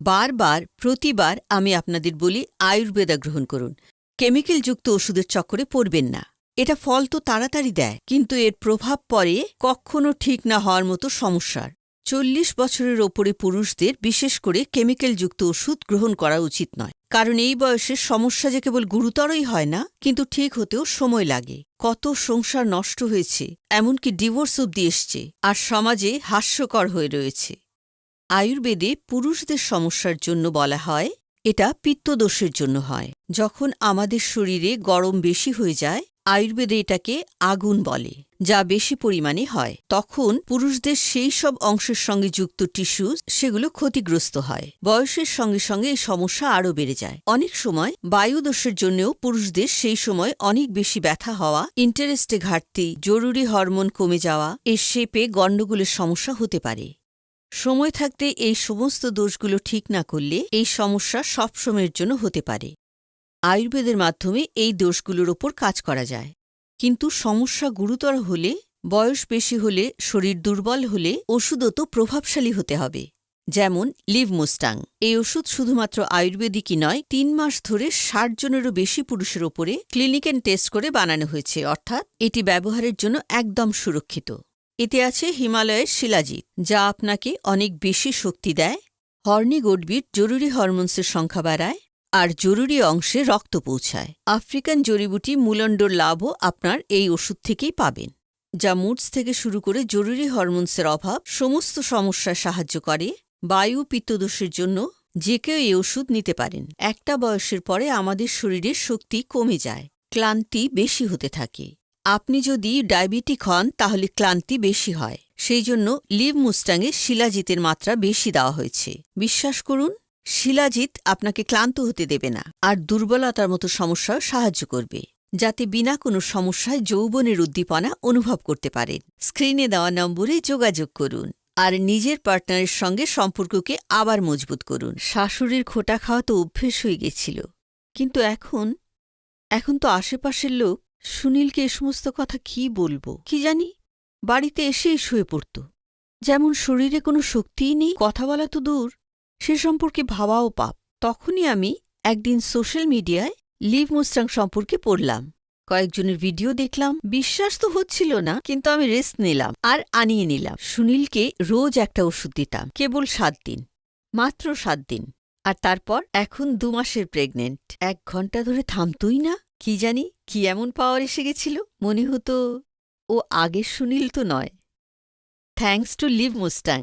বারবার প্রতিবার আমি আপনাদের বলি আয়ুর্বেদা গ্রহণ করুন। কেমিক্যালযুক্ত ওষুধের চক্করে পড়বেন না। এটা ফল তো তাড়াতাড়ি দেয়, কিন্তু এর প্রভাব পড়ে কখনো ঠিক না হওয়ার মতো সমস্যার। 40 বছরের ওপরে পুরুষদের বিশেষ করে কেমিক্যালযুক্ত ওষুধ গ্রহণ করা উচিত নয়, কারণ এই বয়সের সমস্যা যে কেবল গুরুতরই হয় না, কিন্তু ঠিক হতেও সময় লাগে। কত সংসার নষ্ট হয়েছে, এমনকি ডিভোর্স অব্দি এসছে, আর সমাজে হাস্যকর হয়ে রয়েছে। আয়ুর্বেদে পুরুষদের সমস্যার জন্য বলা হয় এটা পিত্তদোষের জন্য হয়। যখন আমাদের শরীরে গরম বেশি হয়ে যায়, আয়ুর্বেদে এটাকে আগুন বলে, যা বেশি পরিমাণে হয়। তখন পুরুষদের সেই সব অংশের সঙ্গে যুক্ত টিস্যু সেগুলো ক্ষতিগ্রস্ত হয়। বয়সের সঙ্গে সঙ্গে এই সমস্যা আরও বেড়ে যায়। অনেক সময় বায়ুদোষের জন্যও পুরুষদের সেই সময় অনেক বেশি ব্যথা হওয়া, ইন্টারেস্টে ঘাটতি, জরুরি হরমোন কমে যাওয়া, এর শেপে গণ্ডগোলের সমস্যা হতে পারে। সময় থাকতে এই সমস্ত দোষগুলো ঠিক না করলে এই সমস্যা সবসময়ের জন্য হতে পারে। আয়ুর্বেদের মাধ্যমে এই দোষগুলোর ওপর কাজ করা যায়, কিন্তু সমস্যা গুরুতর হলে, বয়স বেশি হলে, শরীর দুর্বল হলে ওষুধও তো প্রভাবশালী হতে হবে। যেমন লিভমুস্টাং। এই ওষুধ শুধুমাত্র আয়ুর্বেদিকই নয়, 3 মাস ধরে 60 জনেরও বেশি পুরুষের ওপরে ক্লিনিক্যাল টেস্ট করে বানানো হয়েছে, অর্থাৎ এটি ব্যবহারের জন্য একদম সুরক্ষিত। এতে আছে হিমালয়ের শিলাজিৎ, যা আপনাকে অনেক বেশি শক্তি দেয়, হর্নি গোডবিট জরুরি হরমোনসের সংখ্যা বাড়ায়, আর জরুরি অংশে রক্ত পৌঁছায়। আফ্রিকান জড়িবুটি মুলন্ডোর লাভও আপনার এই ওষুধ থেকেই পাবেন, যা মুডস থেকে শুরু করে জরুরি হরমোনসের অভাব সমস্ত সমস্যায় সাহায্য করে। বায়ু পিত্তদোষের জন্য যে কেউ এই ওষুধ নিতে পারেন। একটা বয়সের পরে আমাদের শরীরের শক্তি কমে যায়, ক্লান্তি বেশি হতে থাকে। আপনি যদি ডায়াবেটিক হন তাহলে ক্লান্তি বেশি হয়, সেই জন্য লিভমুস্টাংয়ে শিলাজিতের মাত্রা বেশি দেওয়া হয়েছে। বিশ্বাস করুন, শিলাজিৎ আপনাকে ক্লান্ত হতে দেবে না, আর দুর্বলতার মতো সমস্যাও সাহায্য করবে, যাতে বিনা কোনো সমস্যায় যৌবনের উদ্দীপনা অনুভব করতে পারেন। স্ক্রিনে দেওয়া নম্বরে যোগাযোগ করুন আর নিজের পার্টনারের সঙ্গে সম্পর্ককে আবার মজবুত করুন। শাশুড়ির খোঁটা খাওয়া তো অভ্যেস হয়ে গেছিল, কিন্তু এখন তো আশেপাশের লোক সুনীলকে এ সমস্ত কথা কি বলবো, কি জানি, বাড়িতে এসেই শুয়ে পড়ত, যেমন শরীরে কোনো শক্তিই নেই। কথা বলা তো দূর, সে সম্পর্কে ভাবাও পাপ। তখনই আমি একদিন সোশ্যাল মিডিয়ায় লিভমুস্টাং সম্পর্কে পড়লাম, কয়েকজনের ভিডিও দেখলাম। বিশ্বাস তো হচ্ছিল না, কিন্তু আমি রেস্ট নিলাম আর আনিয়ে নিলাম। সুনীলকে রোজ একটা ওষুধ দিতাম, কেবল 7 দিন, মাত্র 7 দিন। আর তারপর এখন 2 মাসের প্রেগনেন্ট। 1 ঘন্টা ধরে থামতই না। কি জানি কি এমন পাওয়ার এসে গেছিল, মনে হতো ও আগের সুনীল তো নয়। Thanks to লিভমুস্টাং।